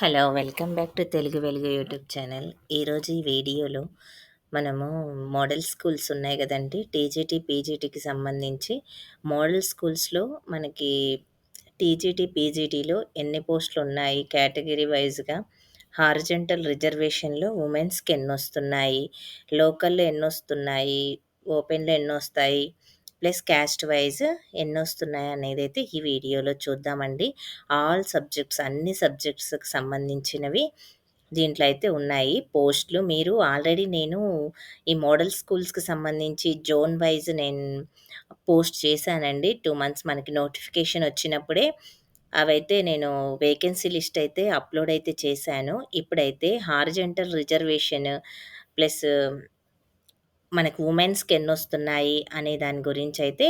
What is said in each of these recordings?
Hello! Welcome back to Telugu వెలుగు YouTube channel. ఈరోజు ఈ వీడియోలో మనము మోడల్ స్కూల్స్ ఉన్నాయి గదండీ! టీజీటీ, పీజీటీకి సంబంధించి మోడల్ స్కూల్స్‌లో మనకి టీజీటీ, పీజీటీలో ఎన్ని పోస్టులున్నాయి కేటగిరీ వైస్‌గా, హారిజాంటల్ రిజర్వేషన్‌లో వుమెన్స్‌కి ఎన్నొస్తున్నాయి, లోకల్‌లో ఎన్నొస్తున్నాయి, ఓపెన్‌లో ఎన్నొస్తాయి, ప్లస్ క్యాస్ట్ వైస్ ఎన్నొస్తున్నాయనేదైతే ఈ వీడియోలో చూద్దామండి. ఆల్ సబ్జెక్ట్స్ అన్ని సబ్జెక్ట్స్‌కి సంబంధించినవి దీంట్లో అయితే ఉన్నాయి పోస్టులు. మీరు ఆల్రెడీ నేను ఈ మోడల్ స్కూల్స్‌కి సంబంధించి జోన్ వైస్ నేను పోస్ట్ చేశానండి. 2 మంత్స్ మనకి నోటిఫికేషన్ వచ్చినప్పుడే అవైతే నేను వేకెన్సీ లిస్ట్ అయితే అప్‌లోడ్ అయితే చేశాను. ఇప్పుడైతే హారిజాంటల్ రిజర్వేషన్ ప్లస్ మనకు వుమెన్స్‌కి ఎన్నొస్తున్నాయి అనే దాని గురించయితే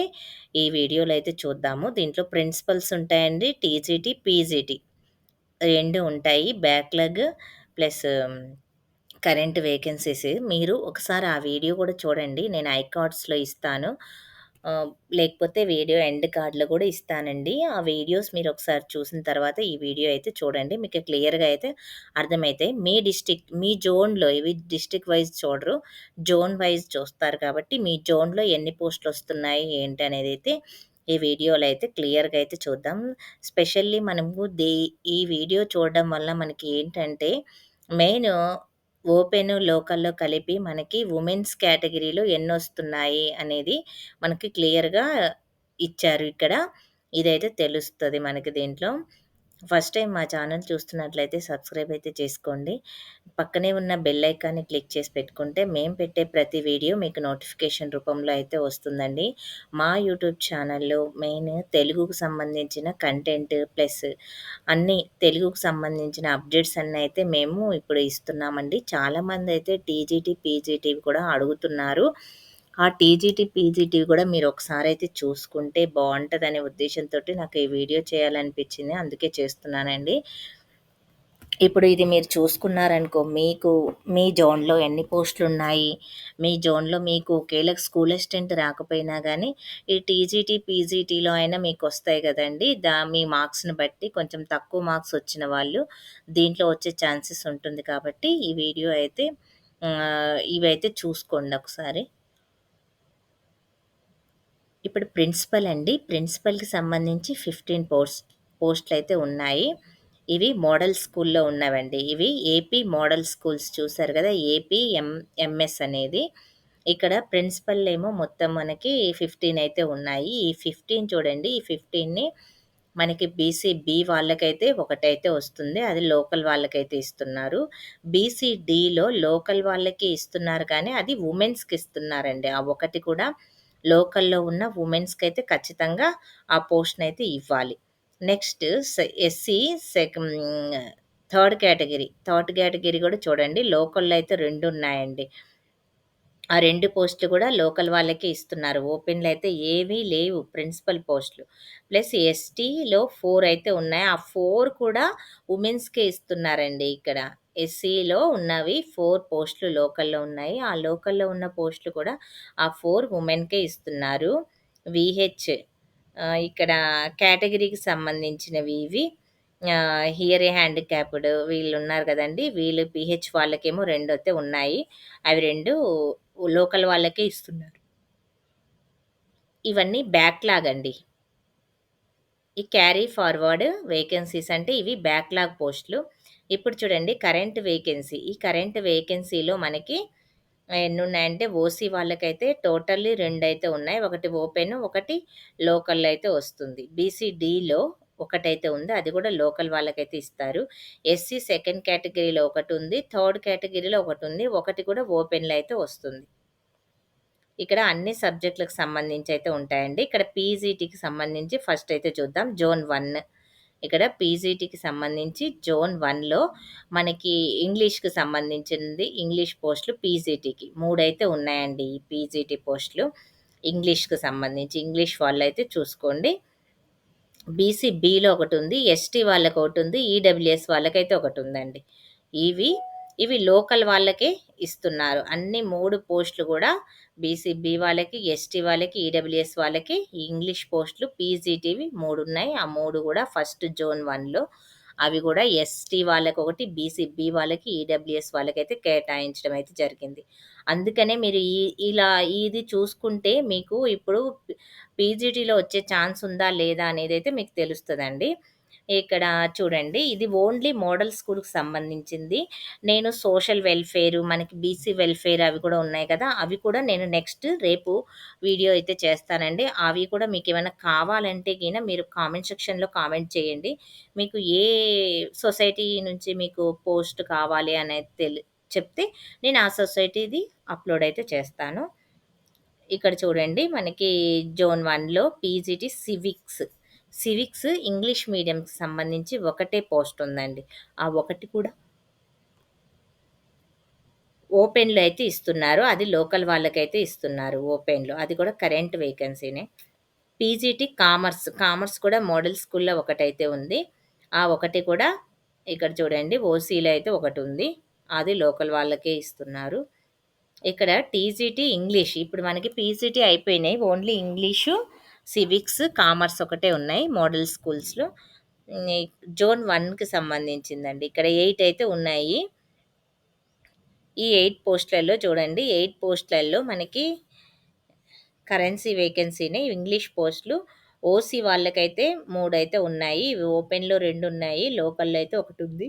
ఈ వీడియోలో అయితే చూద్దాము. దీంట్లో ప్రిన్సిపల్స్ ఉంటాయండి. టీజీటీ, పీజీటీ 2 ఉంటాయి. Backlog plus current vacancies. మీరు ఒకసారి ఆ వీడియో కూడా చూడండి. నేను ఐకార్డ్స్‌లో ఇస్తాను. ఆహ్, లేకపోతే వీడియో ఎండ్ కార్డ్‌లో కూడా ఇస్తానండి. ఆ వీడియోస్ మీరు ఒకసారి చూసిన తర్వాత ఈ వీడియో అయితే చూడండి. మీకు క్లియర్‌గా అయితే అర్థమైతాయి. మీ డిస్ట్రిక్ట్, మీ జోన్‌లో ఇవి డిస్ట్రిక్ట్ వైస్ చూడరు. జోన్ వైస్ చూస్తారు కాబట్టి మీ జోన్‌లో ఎన్ని పోస్టులొస్తున్నాయి ఏంటి అనేదైతే ఈ వీడియోలో అయితే క్లియర్‌గా అయితే చూద్దాం. స్పెషల్లీ మనము ఈ వీడియో చూడడం వల్ల మనకి ఏంటంటే మెయిన్ ఓపెను, లోకల్‌లో కలిపి మనకి వుమెన్స్ కేటగిరీలో ఎన్నొస్తున్నాయి అనేది మనకి క్లియర్‌గా ఇచ్చారు ఇక్కడ. ఇదైతే తెలుస్తది మనకి దీంట్లో. ఫస్ట్ టైమ్ మా ఛానల్ చూస్తున్నట్లయితే సబ్స్క్రైబ్ అయితే చేసుకోండి. పక్కనే ఉన్న బెల్ ఐకాన్‌ని క్లిక్ చేసి పెట్టుకుంటే మేము పెట్టే ప్రతి వీడియో మీకు నోటిఫికేషన్ రూపంలో అయితే వస్తుందండి. మా యూట్యూబ్ ఛానల్‌లో మెయిన్ తెలుగుకు సంబంధించిన కంటెంట్ ప్లస్ అన్నీ తెలుగుకు సంబంధించిన అప్డేట్స్ అన్నీ అయితే మేము ఇప్పుడు ఇస్తున్నామండి. చాలామందయితే టీజీటీ, పీజీటీవి కూడా అడుగుతున్నారు. ఆ టీజీటీ, పీజీటీవి కూడా మీరు ఒకసారయితే చూసుకుంటే బావుంటదనే ఉద్దేశంతోటి నాకు ఈ వీడియో చేయాలనిపించింది. అందుకే చేస్తున్నానండి. ఇప్పుడు ఇది మీరు చూసుకున్నారనుకో, మీకు మీ జోన్‌లో ఎన్ని పోస్టులున్నాయి, మీ జోన్‌లో మీకు ఒకేళ స్కూల్ అసిస్టెంట్ రాకపోయినా గానీ, ఈ టీజీటీ, పీజీటీలో అయినా మీకొస్తాయి గదండీ! మీ మార్క్స్‌ని బట్టి కొంచెం తక్కువ మార్క్స్ వచ్చిన వాళ్ళు దీంట్లో వచ్చే ఛాన్సెస్ ఉంటుంది కాబట్టి, ఈ వీడియో అయితే ఇవైతే చూసుకోండి ఒకసారి. ఇప్పుడు ప్రిన్సిపల్ అండి. ప్రిన్సిపల్‌కి సంబంధించి 15 పోస్ట్‌లయితే ఉన్నాయి. ఇవి మోడల్ స్కూల్‌లో ఉన్నవండి. ఇవి ఏపీ మోడల్ స్కూల్స్ చూసారు గదా! ఎంఎస్ అనేది. ఇక్కడ ప్రిన్సిపల్ ఏమో మొత్తం మనకి 15 అయితే ఉన్నాయి. ఈ 15 చూడండి. ఈ 15ని మనకి బీ వాళ్ళకైతే ఒకటైతే వస్తుంది. అది లోకల్ వాళ్ళకైతే ఇస్తున్నారు. డీలో లోకల్ వాళ్ళకి ఇస్తున్నారు కానీ, అది వుమెన్స్‌కి ఇస్తున్నారండి. ఆ ఒకటి కూడా లోకల్‌లో ఉన్న వుమెన్స్‌కైతే ఖచ్చితంగా ఆ పోస్ట్‌నయితే ఇవ్వాలి. నెక్స్ట్ ఎస్సీ థర్డ్ కేటగిరీ గూడా చూడండి. లోకల్‌లో అయితే 2 ఉన్నాయండి. ఆ 2 పోస్టులు గూడా లోకల్ వాళ్ళకే ఇస్తున్నారు. ఓపెన్‌లో అయితే ఏవీ లేవు ప్రిన్సిపల్ పోస్టులు. ప్లస్ ఎస్టీలో 4 అయితే ఉన్నాయి. ఆ 4 కూడా వుమెన్స్‌కే ఇస్తున్నారండి ఇక్కడ. ఎస్సీలో ఉన్నవి 4 పోస్టులు లోకల్‌లో ఉన్నాయి. ఆ లోకల్‌లో ఉన్న పోస్టులు కూడా ఆ 4 వుమెన్‌కే ఇస్తున్నారు. వీహెచ్ ఇక్కడ కేటగిరీకి సంబంధించినవి ఇవి. హ్యాండిక్యాప్డ్ వీళ్ళున్నారు గదండీ! వీళ్ళు పీహెచ్ వాళ్ళకేమో 2 అయితే ఉన్నాయి. అవి 2 లోకల్ వాళ్ళకే ఇస్తున్నారు. ఇవన్నీ బ్యాక్‌లాగ్ అండి. ఈ క్యారీ ఫార్వర్డ్ వేకెన్సీస్ అంటే ఇవి బ్యాక్‌లాగ్ పోస్టులు. ఇప్పుడు చూడండి కరెంట్ వేకెన్సీ. ఈ కరెంట్ వేకెన్సీలో మనకి ఎన్నున్నాయంటే ఓసీ వాళ్ళకైతే టోటల్లీ 2 అయితే ఉన్నాయి. ఒకటి ఓపెన్, ఒకటి లోకల్ అయితే వస్తుంది. డీలో ఒకటైతే ఉంది. అది కూడా లోకల్ వాళ్ళకైతే ఇస్తారు. ఎస్సీ సెకండ్ కేటగిరీలో ఒకటుంది. థర్డ్ కేటగిరీలో ఒకటుంది. ఒకటి కూడా ఓపెన్‌లో అయితే వస్తుంది. ఇక్కడ అన్ని సబ్జెక్ట్‌లకు సంబంధించి అయితే ఉంటాయండి. ఇక్కడ పీజీటీకి సంబంధించి ఫస్ట్ అయితే చూద్దాం. జోన్ 1 ఇక్కడ పీజీటీకి సంబంధించి జోన్ 1లో మనకి ఇంగ్లీష్‌కి సంబంధించింది ఇంగ్లీష్ పోస్టులు పీజీటీకి 3 అయితే ఉన్నాయండి. ఈ పీజీటీ పోస్టులు ఇంగ్లీష్‌కి సంబంధించి. ఇంగ్లీష్ వాళ్ళైతే చూసుకోండి. బీలో ఒకటుంది. ఎస్టీ వాళ్ళకొకటుంది. ఈడబ్ల్యూఎస్ వాళ్ళకైతే ఒకటుందండి. ఇవి, ఇవి లోకల్ వాళ్ళకే ఇస్తున్నారు. అన్ని 3 పోస్టులు గూడా బీ వాళ్ళకి, ఎస్టీ వాళ్ళకి, ఈడబ్ల్యూఎస్ వాళ్ళకి ఇంగ్లీష్ పోస్టులు పీజీటీవి 3 ఉన్నాయి. ఆ 3 గూడా ఫస్ట్ జోన్ 1లో అవి కూడా ఎస్టీ వాళ్ళకొకటి, బీసీ వాళ్ళకి, ఈడబ్ల్యూఎస్ వాళ్ళకైతే కేటాయించడం అయితే జరిగింది. అందుకనే మీరు ఇలా ఇది చూసుకుంటే మీకు ఇప్పుడు పీజీటీలో వచ్చే ఛాన్స్ ఉందా లేదా అనేదైతే మీకు తెలుస్తదండి. ఇక్కడ చూడండి, ఇది ఓన్లీ మోడల్ స్కూల్‌కి సంబంధించింది. నేను సోషల్ వెల్ఫేర్, మనకి బీసీ వెల్ఫేర్ అవి కూడా ఉన్నాయి కదా! అవి కూడా నేను నెక్స్ట్ రేపు వీడియో అయితే చేస్తానండి. అవి కూడా మీకేమైనా కావాలంటే గిన మీరు కామెంట్ సెక్షన్‌లో కామెంట్ చేయండి. మీకు ఏ సొసైటీ నుంచి మీకు పోస్ట్ కావాలి అనేది చెప్తే నేను ఆ సొసైటీది అప్‌లోడ్ అయితే చేస్తాను. ఇక్కడ చూడండి, మనకి జోన్ 1లో పీజీటీ సివిక్స్. సివిక్స్ ఇంగ్లీష్ మీడియంకి సంబంధించి ఒకటే పోస్ట్ ఉందండి. ఆ ఒకటి కూడా ఓపెన్‌లో అయితే ఇస్తున్నారు. అది లోకల్ వాళ్ళకైతే ఇస్తున్నారు ఓపెన్‌లో. అది కూడా కరెంట్ వేకెన్సీనే. PGT commerce. కామర్స్ కూడా మోడల్ స్కూల్‌లో ఒకటైతే ఉంది. ఆ ఒకటి కూడా ఇక్కడ చూడండి, ఓసీలో అయితే ఒకటుంది. అది లోకల్ వాళ్ళకే ఇస్తున్నారు. ఇక్కడ టీజీటీ ఇంగ్లీష్. ఇప్పుడు మనకి పీజీటీ అయిపోయినాయి. ఓన్లీ ఇంగ్లీషు, సివిక్స్, కామర్స్ ఒకటే ఉన్నాయి మోడల్ స్కూల్స్‌లో. హ్మ్. జోన్ 1కి సంబంధించిందండి. ఇక్కడ 8 అయితే ఉన్నాయి. ఈ 8 పోస్ట్‌లలో చూడండి, 8 పోస్ట్‌లలో మనకి కరెన్సీ వేకెన్సీనే ఇంగ్లీష్ పోస్ట్‌లు. ఓసీ వాళ్ళకైతే 3 అయితే ఉన్నాయి. ఇవి ఓపెన్‌లో 2 ఉన్నాయి. లోకల్‌లో అయితే ఒకటుంది.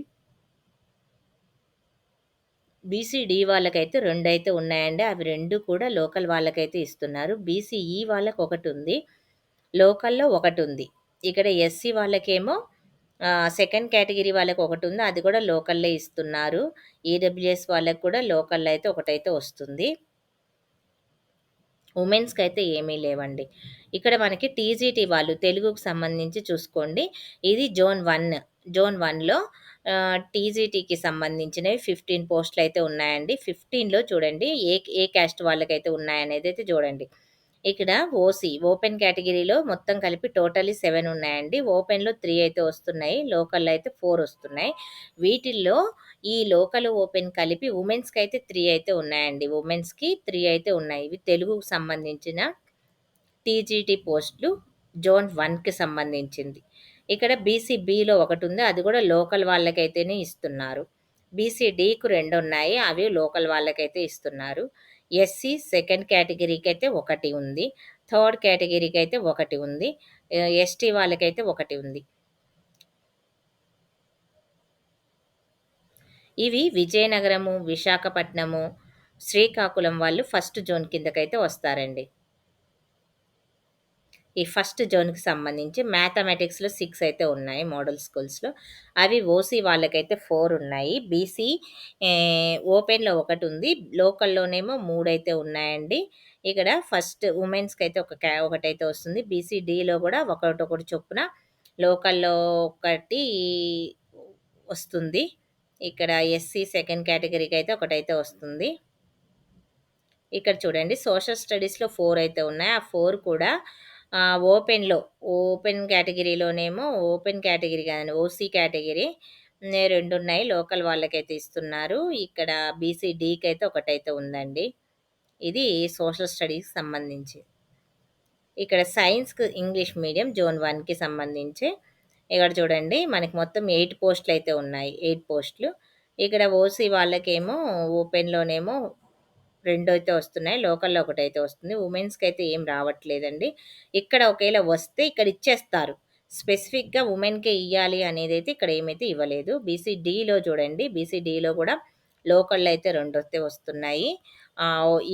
బీసీడీ వాళ్ళకైతే 2 అయితే ఉన్నాయండి. అవి 2 కూడా లోకల్ వాళ్ళకైతే ఇస్తున్నారు. బీసీఈ వాళ్ళకొకటుంది. లోకల్‌లో ఒకటుంది. ఇక్కడ ఎస్సీ వాళ్ళకేమో సెకండ్ కేటగిరీ వాళ్ళకొకటుంది. అది కూడా లోకల్లే ఇస్తున్నారు. ఈడబ్ల్యూఎస్ వాళ్ళకి కూడా లోకల్‌లో అయితే ఒకటైతే వస్తుంది. ఉమెన్స్‌కైతే ఏమీ లేవండి. ఇక్కడ మనకి టీజీటీ వాళ్ళు తెలుగుకి సంబంధించి చూసుకోండి. ఇది జోన్ 1. జోన్ 1లో టీజీటీకి సంబంధించినవి 15 పోస్టులయితే ఉన్నాయండి. 15లో చూడండి, ఏ ఏ క్యాస్ట్ వాళ్ళకైతే ఉన్నాయనేదైతే చూడండి. ఇక్కడ ఓసీ ఓపెన్ కేటగిరీలో మొత్తం కలిపి టోటల్లీ 7 ఉన్నాయండి. ఓపెన్‌లో 3 అయితే వస్తున్నాయి. లోకల్‌లో అయితే 4 వస్తున్నాయి. వీటిల్లో ఈ లోకల్, ఓపెన్ కలిపి వుమెన్స్‌కైతే 3 అయితే ఉన్నాయండి. వుమెన్స్‌కి 3 అయితే ఉన్నాయి. ఇవి తెలుగుకు సంబంధించిన టీజీటీ పోస్టులు, జోన్ 1కి సంబంధించింది. ఇక్కడ బీసీ-బిలో ఒకటుంది. అది కూడా లోకల్ వాళ్ళకైతేనే ఇస్తున్నారు. బీసీ-డీకి 2 ఉన్నాయి. అవి లోకల్ వాళ్ళకైతే ఇస్తున్నారు. ఎస్సీ సెకండ్ కేటగిరీకి అయితే ఒకటి ఉంది. థర్డ్ కేటగిరీకి అయితే ఒకటి ఉంది. ఎస్టీ వాళ్ళకైతే ఒకటి ఉంది. ఇవి విజయనగరము, విశాఖపట్నము, శ్రీకాకుళం వాళ్ళు ఫస్ట్ జోన్ కిందకైతే వస్తారండి. ఈ ఫస్ట్ జోన్‌కి సంబంధించి మ్యాథమెటిక్స్‌లో 6 అయితే ఉన్నాయి మోడల్ స్కూల్స్‌లో. అవి ఓసీ వాళ్ళకైతే 4 ఉన్నాయి. బీసీ ఓపెన్‌లో ఒకటుంది. లోకల్‌లోనేమో 3 అయితే ఉన్నాయండి. ఇక్కడ ఫస్ట్ వుమెన్స్‌కైతే ఒకటైతే వస్తుంది. బీసీ-డీలో కూడా ఒకటొకటి చొప్పున లోకల్‌లో ఒకటి వస్తుంది. ఇక్కడ ఎస్సీ సెకండ్ కేటగిరీకి అయితే ఒకటైతే వస్తుంది. ఇక్కడ చూడండి, సోషల్ స్టడీస్‌లో 4 అయితే ఉన్నాయి. ఆ 4 కూడా ఓపెన్‌లో ఓపెన్ కేటగిరీలోనేమో ఓపెన్ కేటగిరీ కాదండి, ఓసీ కేటగిరీ 2 ఉన్నాయి. లోకల్ వాళ్ళకైతే ఇస్తున్నారు. ఇక్కడ బీసీ-డీకి అయితే ఒకటైతే ఉందండి. ఇది సోషల్ స్టడీస్‌కి సంబంధించి. ఇక్కడ సైన్స్‌కి ఇంగ్లీష్ మీడియం జోన్ 1కి సంబంధించి ఇక్కడ చూడండి, మనకి మొత్తం 8 పోస్టులయితే ఉన్నాయి. 8 పోస్టులు. ఇక్కడ ఓసీ వాళ్ళకేమో ఓపెన్‌లోనేమో 2 అయితే వస్తున్నాయి. లోకల్‌లో ఒకటైతే వస్తుంది. వుమెన్స్‌కైతే ఏం రావట్లేదండి. ఇక్కడ ఒకేళ వస్తే ఇక్కడ ఇచ్చేస్తారు. స్పెసిఫిక్‌గా వుమెన్‌కే ఇయ్యాలి అనేదైతే ఇక్కడ ఏమైతే ఇవ్వలేదు. బీసీ-డీలో చూడండి, బీసీ-డీలో కూడా లోకల్‌లో అయితే 2 అయితే వస్తున్నాయి.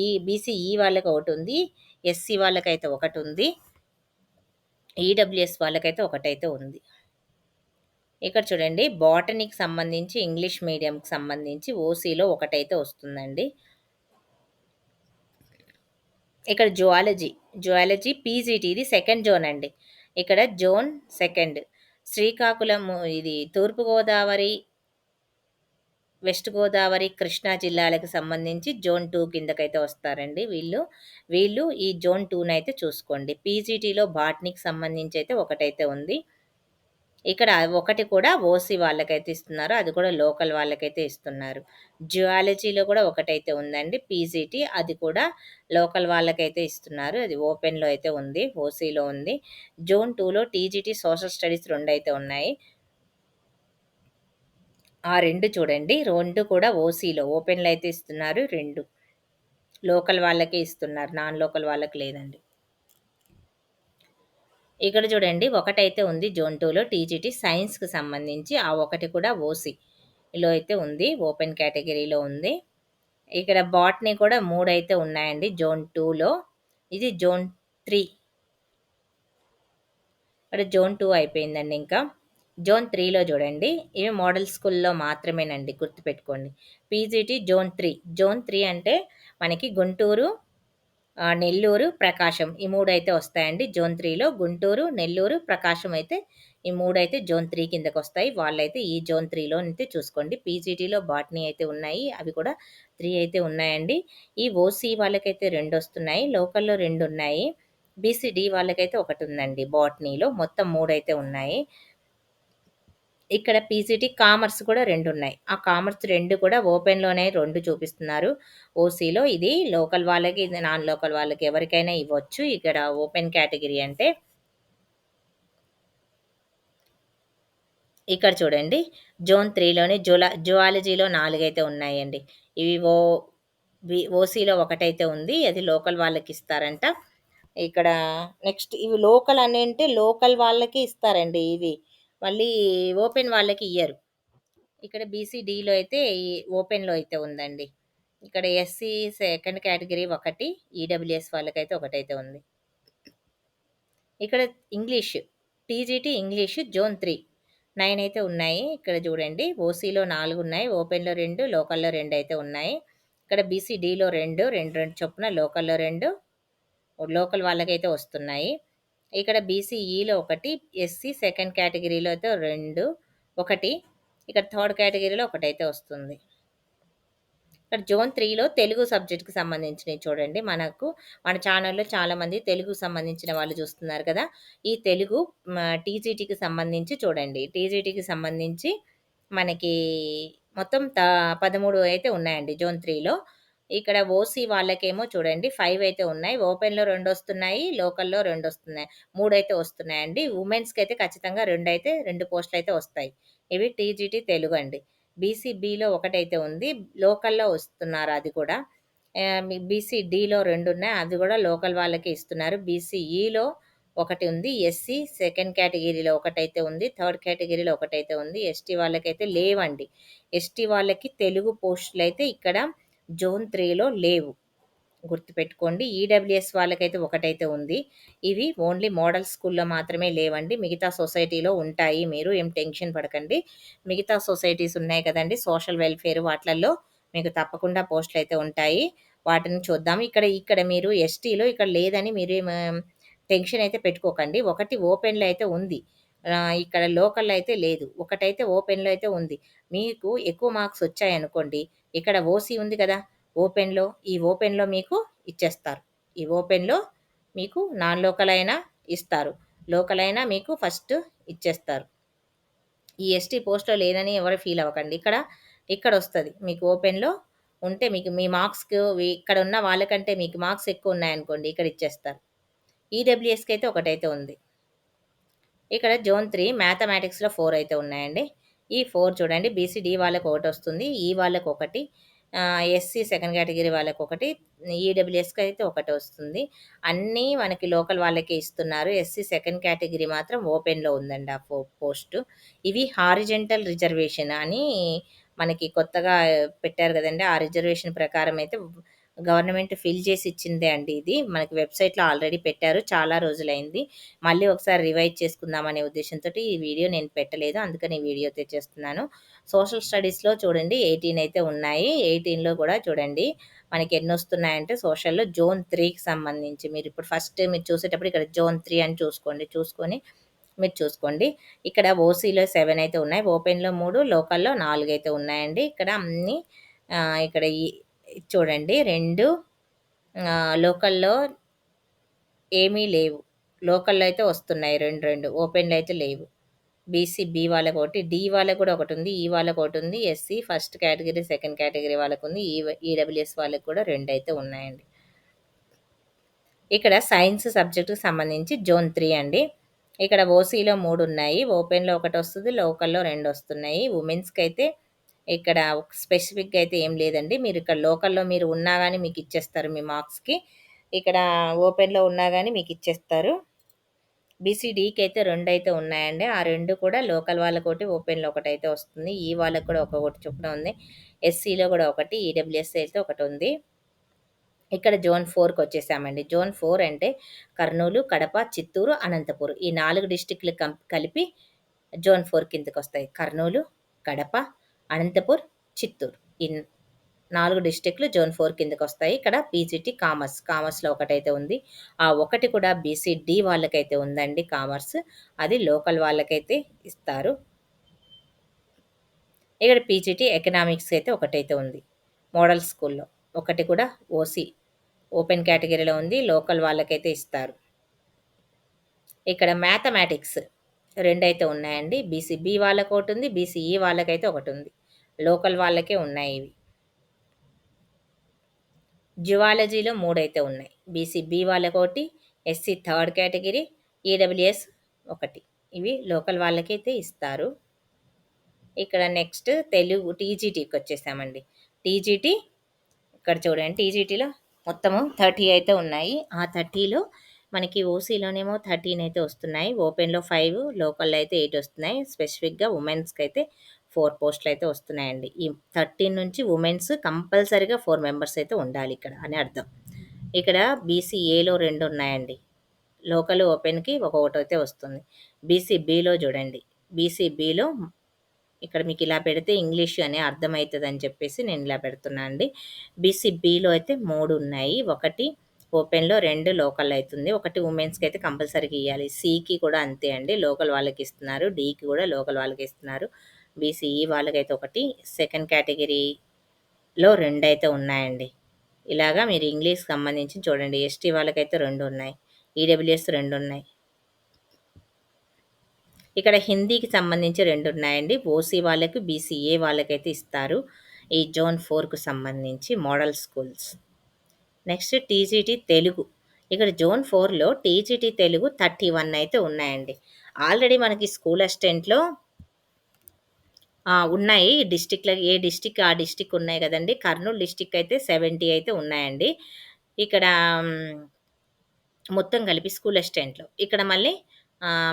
ఈ బీసీ-ఈ వాళ్ళకి ఒకటుంది. ఎస్సీ వాళ్ళకైతే ఒకటుంది. ఈడబ్ల్యూఎస్ వాళ్ళకైతే ఒకటైతే ఉంది. ఇక్కడ చూడండి, బోటనీకి సంబంధించి ఇంగ్లీష్ మీడియంకి సంబంధించి ఓసీలో ఒకటైతే వస్తుందండి. ఇక్కడ జువాలజీ పీజీటీ ఇది సెకండ్ జోన్ అండి. ఇక్కడ జోన్ సెకండ్. శ్రీకాకుళం, ఇది తూర్పుగోదావరి, వెస్ట్ గోదావరి, కృష్ణా జిల్లాలకు సంబంధించి జోన్ 2 కిందకైతే వస్తారండి వీళ్ళు. వీళ్ళు ఈ జోన్ 2నైతే చూసుకోండి. పీజీటీలో బాటనీకి సంబంధించి అయితే ఒకటైతే ఉంది. ఇక్కడ ఒకటి కూడా ఓసీ వాళ్ళకైతే ఇస్తున్నారు. అది కూడా లోకల్ వాళ్ళకైతే ఇస్తున్నారు. జియాలజీలో కూడా ఒకటైతే ఉందండి పీజీటీ. అది కూడా లోకల్ వాళ్ళకైతే ఇస్తున్నారు. అది ఓపెన్‌లో అయితే ఉంది. ఓసీలో ఉంది. జోన్ 2లో టీజీటీ సోషల్ స్టడీస్ 2 అయితే ఉన్నాయి. ఆ 2 చూడండి. 2 కూడా ఓసీలో ఓపెన్‌లో అయితే ఇస్తున్నారు 2. లోకల్ వాళ్ళకే ఇస్తున్నారు. నాన్ లోకల్ వాళ్ళకి లేదండి. ఇక్కడ చూడండి ఒకటైతే ఉంది జోన్ 2లో టీజీటీ సైన్స్‌కి సంబంధించి. ఆ ఒకటి కూడా ఓసీలో అయితే ఉంది. ఓపెన్ కేటగిరీలో ఉంది. ఇక్కడ బాట్నీ కూడా 3 అయితే ఉన్నాయండి జోన్ 2లో. ఇది జోన్ 3. ఇక్కడ జోన్ 2 అయిపోయిందండి ఇంకా. జోన్ 3లో చూడండి. ఇవి మోడల్ స్కూల్‌లో మాత్రమేనండి గుర్తుపెట్టుకోండి. PGT zone 3. జోన్ 3 అంటే మనకి గుంటూరు, నెల్లూరు, ప్రకాశం ఈ 3 అయితే వస్తాయండి జోన్ 3లో. గుంటూరు, నెల్లూరు, ప్రకాశం అయితే ఈ 3 అయితే జోన్ 3 కిందకొస్తాయి. వాళ్ళైతే ఈ జోన్ 3లో అయితే చూసుకోండి. పీజీటీలో బాటనీ అయితే ఉన్నాయి. అవి కూడా 3 అయితే ఉన్నాయండి. ఈ ఓసీ వాళ్ళకైతే 2 వస్తున్నాయి. లోకల్‌లో 2 ఉన్నాయి. బీసీడీ వాళ్ళకైతే ఒకటుందండి బాటనీలో. మొత్తం 3 అయితే ఉన్నాయి. ఇక్కడ పీసీటీ కామర్స్ కూడా 2 ఉన్నాయి. ఆ కామర్స్ 2 కూడా ఓపెన్‌లోనే 2 చూపిస్తున్నారు. ఓసీలో ఇది లోకల్ వాళ్ళకి, ఇది నాన్ లోకల్ వాళ్ళకి ఎవరికైనా ఇవ్వచ్చు. ఇక్కడ ఓపెన్ కేటగిరీ అంటే ఇక్కడ చూడండి. జోన్ 3లోనే జువాలజీలో 4 అయితే ఉన్నాయండి. ఇవి ఓసీలో ఒకటైతే ఉంది. అది లోకల్ వాళ్ళకిస్తారంట. ఇక్కడ నెక్స్ట్ ఇవి లోకల్ అని అంటే లోకల్ వాళ్ళకి ఇస్తారండి ఇవి. మళ్ళీ ఓపెన్ వాళ్ళకి ఇయ్యరు. ఇక్కడ బీసీడీలో అయితే ఈ ఓపెన్‌లో అయితే ఉందండి. ఇక్కడ ఎస్సీ సెకండ్ కేటగిరీ ఒకటి, ఈడబ్ల్యూఎస్ వాళ్ళకైతే ఒకటైతే ఉంది. ఇక్కడ ఇంగ్లీష్, టీజీటీ ఇంగ్లీష్ జోన్ 3 9 అయితే ఉన్నాయి. ఇక్కడ చూడండి ఓసీలో 4 ఉన్నాయి. ఓపెన్‌లో 2, లోకల్‌లో 2 అయితే ఉన్నాయి. ఇక్కడ బీసీడీలో 2, 2, 2 చొప్పున లోకల్‌లో 2 లోకల్ వాళ్ళకైతే వస్తున్నాయి. ఇక్కడ బీసీఈలో 1, ఎస్సీ సెకండ్ కేటగిరీలో అయితే 2, 1 ఇక్కడ థర్డ్ కేటగిరీలో ఒకటైతే వస్తుంది. ఇక్కడ జోన్ 3లో తెలుగు సబ్జెక్ట్‌కి సంబంధించినవి చూడండి. మన ఛానల్‌లో చాలామంది తెలుగుకు సంబంధించిన వాళ్ళు చూస్తున్నారు కదా! ఈ తెలుగు టీజీటీకి సంబంధించి చూడండి. టీజీటీకి సంబంధించి మనకి మొత్తం 13 అయితే ఉన్నాయండి జోన్ 3లో. ఇక్కడ ఓసీ వాళ్ళకేమో చూడండి 5 అయితే ఉన్నాయి. ఓపెన్‌లో 2 వస్తున్నాయి. లోకల్‌లో 2 వస్తున్నాయి. 3 అయితే వస్తున్నాయండి. వుమెన్స్‌కైతే ఖచ్చితంగా 2 అయితే 2 పోస్టులయితే వస్తాయి. ఇవి టీజీటీ తెలుగు అండి. బీసీబీలో ఒకటైతే ఉంది. లోకల్‌లో వస్తున్నారు అది కూడా. బీసీడీలో 2 ఉన్నాయి. అది కూడా లోకల్ వాళ్ళకే ఇస్తున్నారు. బీసీఈలో ఒకటి ఉంది. ఎస్సీ సెకండ్ కేటగిరీలో ఒకటైతే ఉంది. థర్డ్ కేటగిరీలో ఒకటైతే ఉంది. ఎస్టీ వాళ్ళకైతే లేవండి. ఎస్టీ వాళ్ళకి తెలుగు పోస్టులయితే ఇక్కడ జోన్ 3లో లేవు. గుర్తుపెట్టుకోండి. ఈడబ్ల్యూఎస్ వాళ్ళకైతే ఒకటైతే ఉంది. ఇవి ఓన్లీ మోడల్ స్కూల్‌లో మాత్రమే లేవండి. మిగతా సొసైటీలో ఉంటాయి. మీరు ఏం టెన్షన్ పడకండి. మిగతా సొసైటీస్ ఉన్నాయి కదండీ! సోషల్ వెల్ఫేర్ వాట్లల్లో మీకు తప్పకుండా పోస్టులయితే ఉంటాయి. వాటిని చూద్దాం. ఇక్కడ మీరు ఎస్టీలో ఇక్కడ లేదని మీరేం టెన్షన్ అయితే పెట్టుకోకండి. ఒకటి ఓపెన్‌లో అయితే ఉంది. ఇక్కడ లోకల్‌లో అయితే లేదు. ఒకటైతే ఓపెన్‌లో అయితే ఉంది. మీకు ఎక్కువ మార్క్స్ వచ్చాయనుకోండి, ఇక్కడ ఓసీ ఉంది కదా! ఓపెన్‌లో, ఈ ఓపెన్‌లో మీకు ఇచ్చేస్తారు. ఈ ఓపెన్‌లో మీకు నాన్ లోకల్ అయినా ఇస్తారు. లోకల్ అయినా మీకు ఫస్ట్ ఇచ్చేస్తారు. ఈ ఎస్టీ పోస్ట్‌లో లేదని ఎవరు ఫీల్ అవ్వకండి. ఇక్కడొస్తది. మీకు ఓపెన్‌లో ఉంటే మీకు మీ మార్క్స్‌కు ఇక్కడ ఉన్న వాళ్ళకంటే మీకు మార్క్స్ ఎక్కువ ఉన్నాయనుకోండి ఇక్కడ ఇచ్చేస్తారు. ఈడబ్ల్యూఎస్‌కి అయితే ఒకటైతే ఉంది. ఇక్కడ జోన్ 3 మ్యాథమెటిక్స్‌లో 4 అయితే ఉన్నాయండి. ఈ 4 చూడండి బీసీడీ వాళ్ళకి ఒకటొస్తుంది. ఈ వాళ్ళకి ఒకటి, ఎస్సీ సెకండ్ కేటగిరీ వాళ్ళకొకటి, ఈడబ్ల్యూఎస్‌కి అయితే ఒకటొస్తుంది. అన్నీ మనకి లోకల్ వాళ్ళకే ఇస్తున్నారు. ఎస్సీ సెకండ్ కేటగిరీ మాత్రం ఓపెన్‌లో ఉందండి ఆ పోస్టు. ఇవి హారిజంటల్ రిజర్వేషన్ అని మనకి కొత్తగా పెట్టారు గదండీ! ఆ రిజర్వేషన్ ప్రకారం అయితే గవర్నమెంట్ ఫిల్ చేసి ఇచ్చిందే అండి ఇది. మనకి వెబ్‌సైట్‌లో ఆల్రెడీ పెట్టారు. చాలా రోజులైంది. మళ్ళీ ఒకసారి రివైజ్ చేసుకుందాం అనే ఉద్దేశ్యంతోటి ఈ వీడియో నేను పెట్టలేదు. అందుకని ఈ వీడియో అయితే చేస్తున్నాను. సోషల్ స్టడీస్‌లో చూడండి 18 అయితే ఉన్నాయి. 18లో కూడా చూడండి మనకి ఎన్నొస్తున్నాయంటే సోషల్‌లో జోన్ 3కి సంబంధించి మీరిప్పుడు ఫస్ట్ మీరు చూసేటప్పుడు ఇక్కడ జోన్ 3 అని చూసుకోండి. చూసుకొని మీరు చూసుకోండి. ఇక్కడ ఓసీలో 7 అయితే ఉన్నాయి. ఓపెన్‌లో 3, లోకల్‌లో 4 అయితే ఉన్నాయండి. ఇక్కడ అన్నీ ఇక్కడ చూడండి 2 లోకల్‌లో ఏమీ లేవు. లోకల్‌లో అయితే వస్తున్నాయి 2, 2 ఓపెన్‌లో అయితే లేవు. బీ వాళ్ళకొకటి, డి వాళ్ళకి కూడా ఒకటుంది. ఈ వాళ్ళకొకటుంది. SC first category, second category వాళ్ళకుంది. ఈడబ్ల్యూఎస్ వాళ్ళకి కూడా 2 అయితే ఉన్నాయండి. ఇక్కడ సైన్స్ సబ్జెక్ట్‌కి సంబంధించి జోన్ 3 అండి. ఇక్కడ ఓసీలో 3 ఉన్నాయి. ఓపెన్‌లో ఒకటొస్తది. లోకల్‌లో 2 వస్తున్నాయి. వుమెన్స్‌కైతే ఇక్కడ స్పెసిఫిక్‌గా అయితే ఏం లేదండి. మీరు ఇక్కడ లోకల్‌లో మీరు ఉన్నా గాని మీకిచ్చేస్తారు మీ మార్క్స్‌కి. ఇక్కడ ఓపెన్‌లో ఉన్నా గాని మీకిచ్చేస్తారు. బీసీ-డీకి అయితే 2 అయితే ఉన్నాయండి. ఆ 2 కూడా లోకల్ వాళ్ళకోటి, ఓపెన్‌లో ఒకటైతే వస్తుంది. ఈ వాళ్ళకి కూడా ఒక్కొక్కటి చొప్పున ఉంది. ఎస్సీలో కూడా ఒకటి, ఈడబ్ల్యూఎస్ అయితే ఒకటుంది. ఇక్కడ జోన్ 4కొచ్చేసామండి. జోన్ 4 అంటే కర్నూలు, కడప, చిత్తూరు, అనంతపురం. ఈ 4 డిస్ట్రిక్ట్‌లు కలిపి జోన్ 4 కిందకొస్తాయి. కర్నూలు, కడప, అనంతపూర్, చిత్తూరు. ఈ 4 డిస్ట్రిక్ట్‌లు జోన్ 4 కిందకొస్తాయి. ఇక్కడ పీజీటీ కామర్స్. కామర్స్‌లో ఒకటైతే ఉంది. ఆ ఒకటి కూడా బీసీ-డి వాళ్ళకైతే ఉందండి కామర్స్. అది లోకల్ వాళ్ళకైతే ఇస్తారు. ఇక్కడ పీజీటీ ఎకనామిక్స్ అయితే ఒకటైతే ఉంది. మోడల్ స్కూల్‌లో. ఒకటి కూడా ఓసీ ఓపెన్ కేటగిరీలో ఉంది. లోకల్ వాళ్ళకైతే ఇస్తారు. ఇక్కడ మ్యాథమెటిక్స్ 2 అయితే ఉన్నాయండి. బీసీ-బి వాళ్ళకోటుంది. బీసీ-ఈ వాళ్ళకైతే ఒకటుంది. లోకల్ వాళ్ళకే ఉన్నాయి ఇవి. జివాలజీలో 3 అయితే ఉన్నాయి. బీసీ-బి వాళ్ళకోటి, ఎస్సీ థర్డ్ కేటగిరీ, ఈడబ్ల్యూఎస్ ఒకటి. ఇవి లోకల్ వాళ్ళకైతే ఇస్తారు. ఇక్కడ నెక్స్ట్ తెలుగు టీజీటీకొచ్చేసామండి. టీజీటీ ఇక్కడ చూడండి టీజీటీలో మొత్తము 30 అయితే ఉన్నాయి. ఆ 30లో మనకి ఓసీలోనేమో 13 అయితే వస్తున్నాయి. ఓపెన్‌లో 5, లోకల్‌లో అయితే 8 వస్తున్నాయి. స్పెసిఫిక్‌గా వుమెన్స్‌కైతే 4 పోస్టులు అయితే వస్తున్నాయండి. ఈ 13 నుంచి వుమెన్స్ కంపల్సరీగా 4 మెంబర్స్ అయితే ఉండాలి ఇక్కడ అని అర్థం. ఇక్కడ బీసీఏలో 2 ఉన్నాయండి. లోకల్ ఓపెన్‌కి ఒక్కొక్కటైతే వస్తుంది. బీసీ-బిలో చూడండి. బీసీ-బిలో ఇక్కడ మీకు ఇలా పెడితే ఇంగ్లీష్ అని అర్థమవుతుందని చెప్పేసి నేను ఇలా పెడుతున్నా అండి. బీసీ-బిలో అయితే 3 ఉన్నాయి. ఒకటి ఓపెన్‌లో, 2 లోకల్ అయితుంది. ఒకటి వుమెన్స్‌కి అయితే కంపల్సరీగా ఇయ్యాలి. సికి కూడా అంతే అండి. లోకల్ వాళ్ళకి ఇస్తున్నారు. డీకి కూడా లోకల్ వాళ్ళకి ఇస్తున్నారు. బీసీఈ వాళ్ళకైతే ఒకటి, సెకండ్ కేటగిరీలో 2 అయితే ఉన్నాయండి. ఇలాగా మీరు ఇంగ్లీష్‌కి సంబంధించి చూడండి. ఎస్టీ వాళ్ళకైతే 2 ఉన్నాయి. ఈడబ్ల్యూఎస్ 2 ఉన్నాయి. ఇక్కడ హిందీకి సంబంధించి 2 ఉన్నాయండి. ఓసీ వాళ్ళకి, బీసీఏ వాళ్ళకైతే ఇస్తారు. ఈ జోన్ 4కు సంబంధించి model schools. Next TGT Telugu. ఇక్కడ జోన్ 4లో టీజీటీ తెలుగు 31 అయితే ఉన్నాయండి. ఆల్రెడీ మనకి స్కూల్ అసిస్టెంట్‌లో ఉన్నాయి. డిస్ట్రిక్ట్‌లో ఏ డిస్ట్రిక్ట్ ఆ డిస్ట్రిక్ట్ ఉన్నాయి గదండీ! కర్నూలు డిస్ట్రిక్ట్ అయితే 70 అయితే ఉన్నాయండి. ఇక్కడ మొత్తం కలిపి స్కూల్ అసిస్టెంట్‌లో. ఇక్కడ మళ్ళీ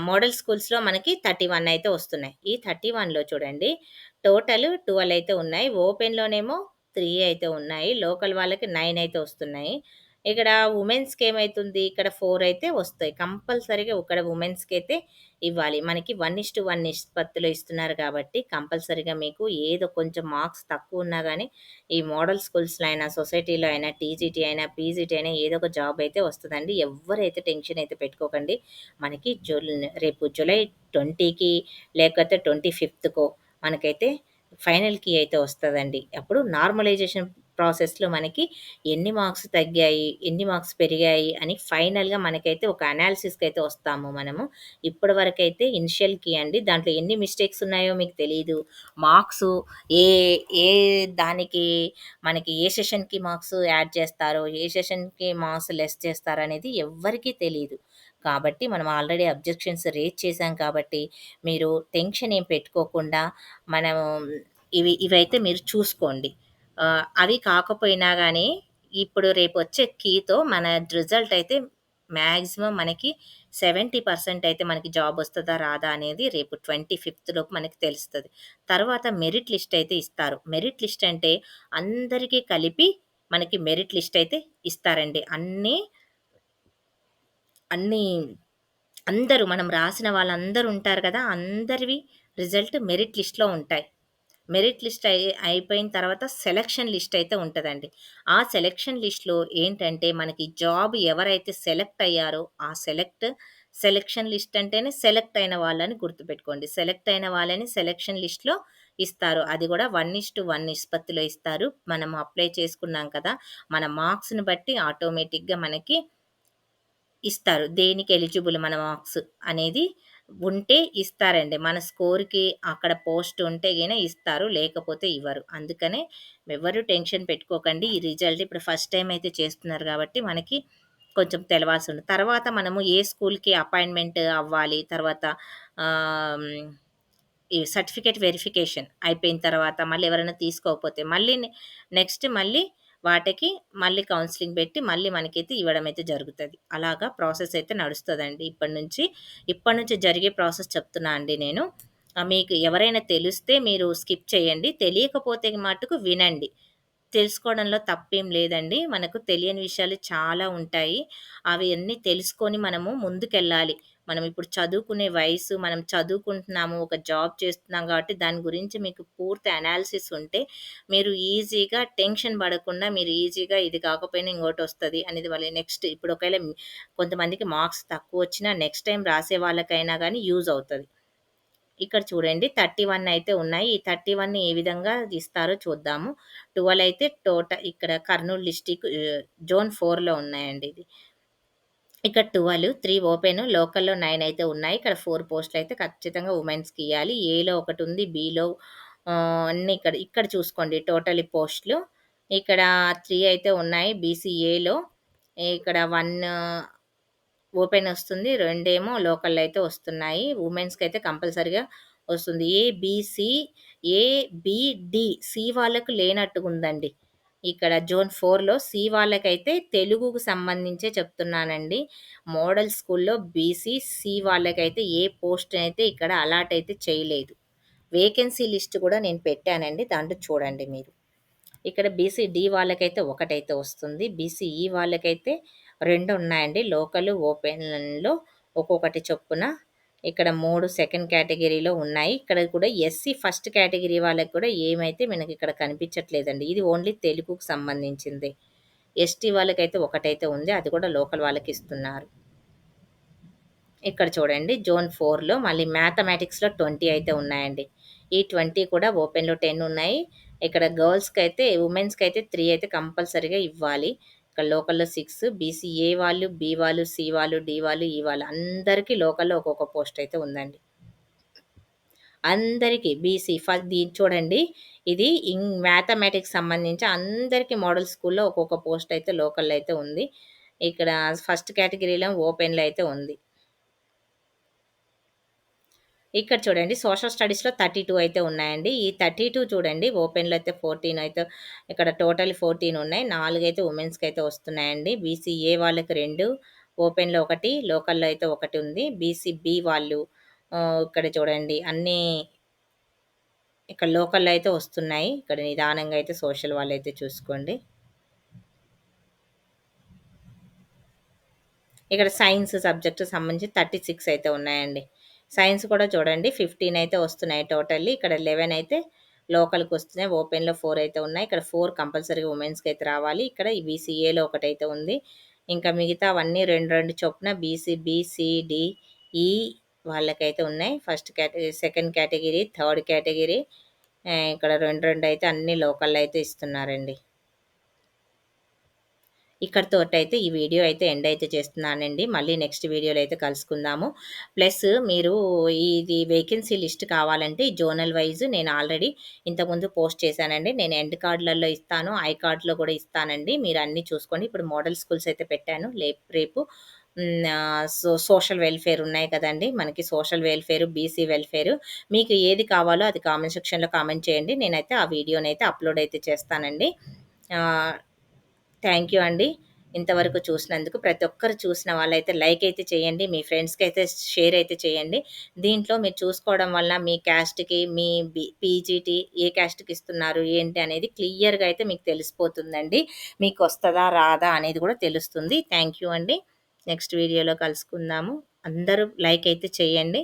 మోడల్ స్కూల్స్‌లో మనకి 31 అయితే వస్తున్నాయి. ఈ 31లో చూడండి టోటల్ 12 అయితే ఉన్నాయి. ఓపెన్‌లోనేమో 3 అయితే ఉన్నాయి. లోకల్ వాళ్ళకి 9 అయితే వస్తున్నాయి. ఇక్కడ వుమెన్స్‌కి ఏమైతుంది? ఇక్కడ 4 అయితే వస్తాయి. కంపల్సరీగా ఇక్కడ వుమెన్స్‌కైతే ఇవ్వాలి. మనకి 1:1 నిష్పత్తిలో ఇస్తున్నారు కాబట్టి కంపల్సరీగా మీకు ఏదో కొంచెం మార్క్స్ తక్కువ ఉన్నా గానీ ఈ మోడల్ స్కూల్స్‌లో అయినా, సొసైటీలో అయినా, టీజీటీ అయినా, పీజీటీ అయినా ఏదో ఒక జాబ్ అయితే వస్తదండి. ఎవ్వరైతే టెన్షన్ అయితే పెట్టుకోకండి. మనకి రేపు జూలై 20కి లేకపోతే 25కో మనకైతే ఫైనల్ కీ అయితే వస్తదండి. అప్పుడు నార్మలైజేషన్ ప్రాసెస్‌లో మనకి ఎన్ని మార్క్స్ తగ్గాయి, ఎన్ని మార్క్స్ పెరిగాయి అని ఫైనల్‌గా మనకైతే ఒక అనాలిసిస్‌కైతే వస్తాము మనము. ఇప్పటి వరకైతే ఇనిషియల్ కీ అండి. దాంట్లో ఎన్ని మిస్టేక్స్ ఉన్నాయో మీకు తెలీదు. మార్క్సు ఏ ఏ దానికి మనకి ఏ సెషన్‌కి మార్క్స్ యాడ్ చేస్తారో, ఏ సెషన్‌కి మార్క్స్ లెస్ చేస్తారనేది ఎవ్వరికీ తెలీదు. కాబట్టి మనం ఆల్రెడీ అబ్జెక్షన్స్ రేజ్ చేశాం కాబట్టి, మీరు టెన్షన్ ఏం పెట్టుకోకుండా మనం ఇవైతే మీరు చూసుకోండి. అవి కాకపోయినా గానీ, ఇప్పుడు రేపొచ్చే కీతో మన రిజల్ట్ అయితే మాక్సిమం మనకి 70% అయితే మనకి జాబొస్తదా? రాదా? అనేది రేపు 25థ్ లోపు మనకి తెలుస్తది. తర్వాత మెరిట్ లిస్ట్ అయితే ఇస్తారు. మెరిట్ లిస్ట్ అంటే అందరికీ కలిపి మనకి మెరిట్ లిస్ట్ అయితే ఇస్తారండి. అన్నీ అందరూ మనం రాసిన వాళ్ళందరూ ఉంటారు కదా! అందరివి రిజల్ట్ మెరిట్ లిస్ట్‌లో ఉంటాయి. మెరిట్ లిస్ట్ అయిపోయిన తర్వాత సెలక్షన్ లిస్ట్ అయితే ఉంటదండి. ఆ సెలక్షన్ లిస్ట్‌లో ఏంటంటే మనకి జాబ్ ఎవరైతే సెలెక్ట్ అయ్యారో ఆ సెలక్షన్ లిస్ట్ అంటేనే సెలెక్ట్ అయిన వాళ్ళని గుర్తుపెట్టుకోండి. సెలెక్ట్ అయిన వాళ్ళని సెలక్షన్ లిస్ట్‌లో ఇస్తారు. అది కూడా 1:1 నిష్పత్తిలో ఇస్తారు. మనం అప్లై చేసుకున్నాం కదా! మన మార్క్స్‌ని బట్టి ఆటోమేటిక్‌గా మనకి ఇస్తారు. దేనికి ఎలిజిబుల్ మన మార్క్స్ అనేది ఉంటే ఇస్తారండి. మన స్కోర్‌కి అక్కడ పోస్ట్ ఉంటే గిన ఇస్తారు. లేకపోతే ఇవ్వరు. అందుకనే ఎవ్వరు టెన్షన్ పెట్టుకోకండి. ఈ రిజల్ట్ ఇప్పుడు ఫస్ట్ టైమ్ అయితే చేస్తున్నారు కాబట్టి మనకి కొంచెం తెలవాల్సుంది. తర్వాత మనము ఏ స్కూల్‌కి అపాయింట్‌మెంట్ అవ్వాలి. తర్వాత ఆహ్, ఈ సర్టిఫికేట్ వెరిఫికేషన్ అయిపోయిన తర్వాత మళ్ళీ ఎవరైనా తీసుకోకపోతే మళ్ళీ నెక్స్ట్ మళ్ళీ వాటికి మళ్ళీ కౌన్సిలింగ్ పెట్టి మళ్ళీ మనకైతే ఇవ్వడం అయితే జరుగుతుంది. అలాగా ప్రాసెస్ అయితే నడుస్తుందండి ఇప్పటి నుంచి జరిగే ప్రాసెస్ చెప్తున్నా అండి నేను. మీకు ఎవరైనా తెలిస్తే మీరు స్కిప్ చేయండి, తెలియకపోతే మటుకు వినండి. తెలుసుకోవడంలో తప్పేం లేదండి. మనకు తెలియని విషయాలు చాలా ఉంటాయి. అవి అన్నీ తెలుసుకొని మనము ముందుకెళ్ళాలి. మనం ఇప్పుడు చదువుకునే వయసు, మనం చదువుకుంటున్నాము, ఒక జాబ్ చేస్తున్నాం కాబట్టి దాని గురించి మీకు పూర్తి అనాలిసిస్ ఉంటే, మీరు ఈజీగా టెన్షన్ పడకుండా మీరు ఈజీగా ఇది కాకపోయినా ఇంకోటొస్తది అనేది వాళ్ళ నెక్స్ట్ ఇప్పుడు ఒకవేళ కొంతమందికి మార్క్స్ తక్కువొచ్చినా నెక్స్ట్ టైమ్ రాసే వాళ్ళకైనా గానీ యూజ్ అవుతది. ఇక్కడ చూడండి 31 అయితే ఉన్నాయి. ఈ 31 ఏ విధంగా ఇస్తారో చూద్దాము. 12 అయితే ఇక్కడ కర్నూలు డిస్ట్రిక్ట్ జోన్ 4లో ఉన్నాయండి ఇది. ఇక్కడ 12, 3 ఓపెను. లోకల్‌లో 9 అయితే ఉన్నాయి. ఇక్కడ 4 పోస్టులయితే ఖచ్చితంగా వుమెన్స్‌కి ఇయ్యాలి. ఏలో ఒకటుంది. బిలో అన్నీ ఇక్కడ చూసుకోండి టోటల్ ఈ పోస్టులు. ఇక్కడ 3 అయితే ఉన్నాయి బీసీఏలో. ఇక్కడ 1 ఓపెన్ వస్తుంది. 2 ఏమో లోకల్‌లో అయితే వస్తున్నాయి. వుమెన్స్‌కైతే కంపల్సరీగా వస్తుంది. ఏ, బి, డి, సి వాళ్ళకి లేనట్టుగుందండి. ఇక్కడ జోన్ 4లో సి వాళ్ళకైతే తెలుగుకు సంబంధించే చెప్తున్నానండి. మోడల్ స్కూల్‌లో బీసీ, సి వాళ్ళకైతే ఏ పోస్ట్‌నైతే ఇక్కడ అలాట్ అయితే చేయలేదు. వేకెన్సీ లిస్ట్ కూడా నేను పెట్టానండి. దాంట్లో చూడండి మీరు. ఇక్కడ బీసీ-డి వాళ్ళకైతే ఒకటైతే వస్తుంది. బీసీ-ఈ వాళ్ళకైతే 2 ఉన్నాయండి. లోకల్, ఓపెన్‌లో ఒక్కొక్కటి చొప్పున. ఇక్కడ 3 సెకండ్ కేటగిరీలో ఉన్నాయి. ఇక్కడ కూడా ఎస్సీ ఫస్ట్ కేటగిరీ వాళ్ళకి కూడా ఏమైతే మనకిక్కడ కనిపించట్లేదండి. ఇది ఓన్లీ తెలుగుకు సంబంధించిందే. ఎస్టీ వాళ్ళకైతే ఒకటైతే ఉంది. అది కూడా లోకల్ వాళ్ళకిస్తున్నారు. ఇక్కడ చూడండి జోన్ 4లో మళ్ళీ మ్యాథమెటిక్స్‌లో 20 అయితే ఉన్నాయండి. ఈ 20 కూడా ఓపెన్‌లో 10 ఉన్నాయి. ఇక్కడ గర్ల్స్‌కైతే వుమెన్స్‌కైతే 3 అయితే కంపల్సరీగా ఇవ్వాలి. ఇక్కడ లోకల్‌లో 6 బీసీ ఏ వాళ్ళు, బి వాళ్ళు, సి వాళ్ళు, డి వాళ్ళు, ఈ వాళ్ళు అందరికీ లోకల్‌లో ఒక్కొక్క పోస్ట్ అయితే ఉందండి. అందరికీ బీసీ దీన్ని చూడండి. ఇది మ్యాథమెటిక్స్ సంబంధించి అందరికీ మోడల్ స్కూల్‌లో ఒక్కొక్క పోస్ట్ అయితే లోకల్‌లో అయితే ఉంది. ఇక్కడ ఫస్ట్ కేటగిరీలో ఓపెన్‌లో అయితే ఉంది. ఇక్కడ చూడండి సోషల్ స్టడీస్‌లో 32 అయితే ఉన్నాయండి. ఈ 32 చూడండి ఓపెన్‌లో అయితే 14 అయితే ఇక్కడ టోటల్ 14 ఉన్నాయి. 4 అయితే వుమెన్స్‌కైతే వస్తున్నాయండి. బీసీఏ వాళ్ళకి 2, ఓపెన్‌లో 1, లోకల్‌లో అయితే 1 ఉంది. బీసీబీ వాళ్ళు ఇక్కడ చూడండి అన్నీ ఇక్కడ లోకల్‌లో అయితే వస్తున్నాయి. ఇక్కడ నిదానంగా అయితే సోషల్ వాళ్ళైతే చూసుకోండి. ఇక్కడ సైన్స్ సబ్జెక్ట్ సంబంధించి 36 అయితే ఉన్నాయండి. సైన్స్ కూడా చూడండి 15 అయితే వస్తున్నాయి టోటల్లీ. ఇక్కడ 11 అయితే లోకల్‌కి వస్తున్నాయి. ఓపెన్‌లో 4 అయితే ఉన్నాయి. ఇక్కడ 4 కంపల్సరీగా వుమెన్స్‌కి అయితే రావాలి. ఇక్కడ ఈ బీసీఏలో ఒకటైతే ఉంది. ఇంకా మిగతావన్నీ 2, 2 చొప్పున బీసీ, సి, డి, ఈ వాళ్ళకైతే ఉన్నాయి. First category, second category, third category ఇక్కడ 2, 2 అయితే అన్ని లోకల్‌లో అయితే ఇస్తున్నారండి. ఇక్కడితోటైతే ఈ వీడియో అయితే ఎండ్ అయితే చేస్తున్నానండి. మళ్ళీ నెక్స్ట్ వీడియోలో అయితే కలుసుకుందాము. ప్లస్ మీరు ఇది వేకెన్సీ లిస్ట్ కావాలంటే ఈ జోనల్ వైస్ నేను ఆల్రెడీ ఇంతకుముందు పోస్ట్ చేశానండి. నేను ఎండ్ కార్డ్‌లలో ఇస్తాను. ఐ కార్డ్‌లో కూడా ఇస్తానండి. మీరు అన్నీ చూసుకోండి. ఇప్పుడు మోడల్ స్కూల్స్ అయితే పెట్టాను. రేపు సోషల్ వెల్ఫేర్ ఉన్నాయి కదండీ! మనకి సోషల్ వెల్ఫేర్, బీసీ వెల్ఫేర్ మీకు ఏది కావాలో అది కామెంట్ సెక్షన్‌లో కామెంట్ చేయండి. నేనైతే ఆ వీడియోనైతే అప్‌లోడ్ అయితే చేస్తానండి. ఆహ్ థ్యాంక్ యూ అండి. ఇంతవరకు చూసినందుకు. ప్రతి ఒక్కరు చూసిన వాళ్ళైతే లైక్ అయితే చేయండి. మీ ఫ్రెండ్స్‌కైతే షేర్ అయితే చేయండి. దీంట్లో మీరు చూసుకోవడం వల్ల మీ క్యాస్ట్‌కి, మీ పీజీటీ ఏ క్యాస్ట్‌కి ఇస్తున్నారు, ఏంటి అనేది క్లియర్‌గా అయితే మీకు తెలిసిపోతుందండి. మీకొస్తదా, రాదా అనేది కూడా తెలుస్తుంది. థ్యాంక్ యూ అండి. నెక్స్ట్ వీడియోలో కలుసుకుందాము. అందరూ లైక్ అయితే చేయండి.